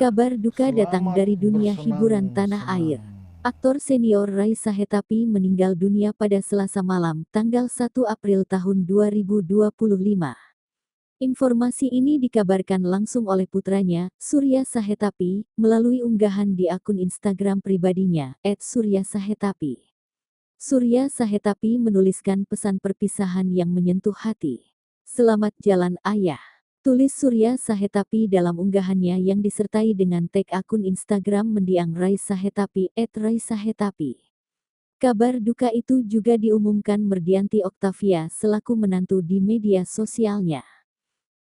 Kabar duka datang Selamat dari dunia hiburan tanah bersenang-senang. air. Aktor senior Raisa Hetapi meninggal dunia pada Selasa malam, tanggal 1 April tahun 2025. Informasi ini dikabarkan langsung oleh putranya, Surya Sahetapi, melalui unggahan di akun Instagram pribadinya, @suryasahetapi. Surya Sahetapi menuliskan pesan perpisahan yang menyentuh hati. Selamat jalan ayah. Tulis Surya Sahetapi dalam unggahannya yang disertai dengan tag akun Instagram mendiang Raisa Hetapi @raisahetapi. Kabar duka itu juga diumumkan Merdianti Oktavia selaku menantu di media sosialnya.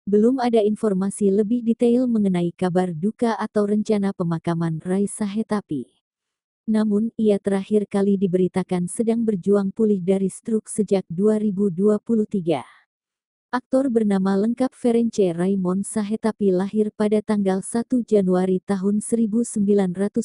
Belum ada informasi lebih detail mengenai kabar duka atau rencana pemakaman Raisa Hetapi. Namun, ia terakhir kali diberitakan sedang berjuang pulih dari stroke sejak 2023. Aktor bernama lengkap Ference Raymond Sahetapi lahir pada tanggal 1 Januari tahun 1957.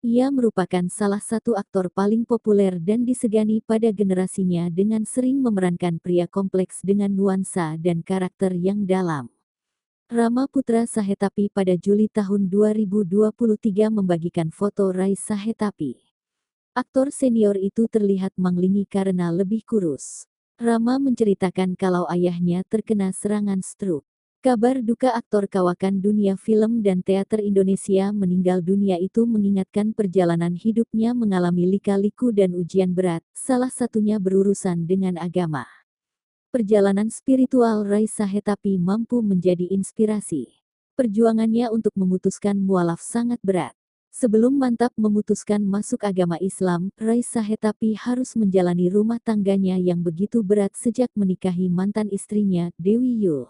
Ia merupakan salah satu aktor paling populer dan disegani pada generasinya dengan sering memerankan pria kompleks dengan nuansa dan karakter yang dalam. Rama Putra Sahetapi pada Juli tahun 2023 membagikan foto Raisa Hetapi. Aktor senior itu terlihat manglingi karena lebih kurus. Rama menceritakan kalau ayahnya terkena serangan stroke. Kabar duka aktor kawakan dunia film dan teater Indonesia meninggal dunia itu mengingatkan perjalanan hidupnya mengalami lika-liku dan ujian berat, salah satunya berurusan dengan agama. Perjalanan spiritual Raisa Hetapi mampu menjadi inspirasi. Perjuangannya untuk memutuskan mualaf sangat berat. Sebelum mantap memutuskan masuk agama Islam, Raisa Hetapi harus menjalani rumah tangganya yang begitu berat sejak menikahi mantan istrinya, Dewi Yul.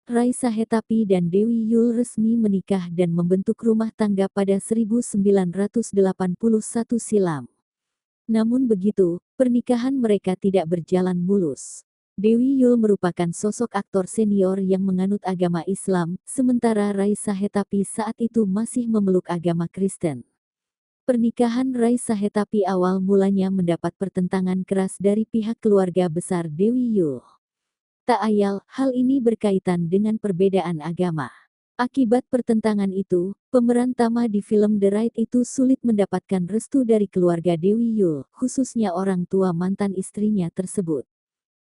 Raisa Hetapi dan Dewi Yul resmi menikah dan membentuk rumah tangga pada 1981 silam. Namun begitu, pernikahan mereka tidak berjalan mulus. Dewi Yul merupakan sosok aktor senior yang menganut agama Islam, sementara Raisa Hetapi saat itu masih memeluk agama Kristen. Pernikahan Raisa Hetapi awal mulanya mendapat pertentangan keras dari pihak keluarga besar Dewi Yul. Tak ayal, hal ini berkaitan dengan perbedaan agama. Akibat pertentangan itu, pemeran Tama di film The Raid itu sulit mendapatkan restu dari keluarga Dewi Yul, khususnya orang tua mantan istrinya tersebut.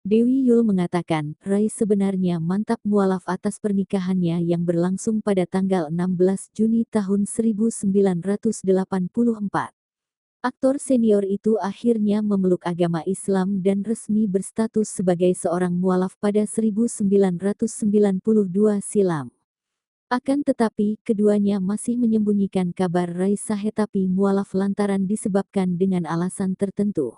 Dewi Yul mengatakan, Rai sebenarnya mantap mualaf atas pernikahannya yang berlangsung pada tanggal 16 Juni tahun 1984. Aktor senior itu akhirnya memeluk agama Islam dan resmi berstatus sebagai seorang mualaf pada 1992 silam. Akan tetapi, keduanya masih menyembunyikan kabar Raisa Hetapi mualaf lantaran disebabkan dengan alasan tertentu.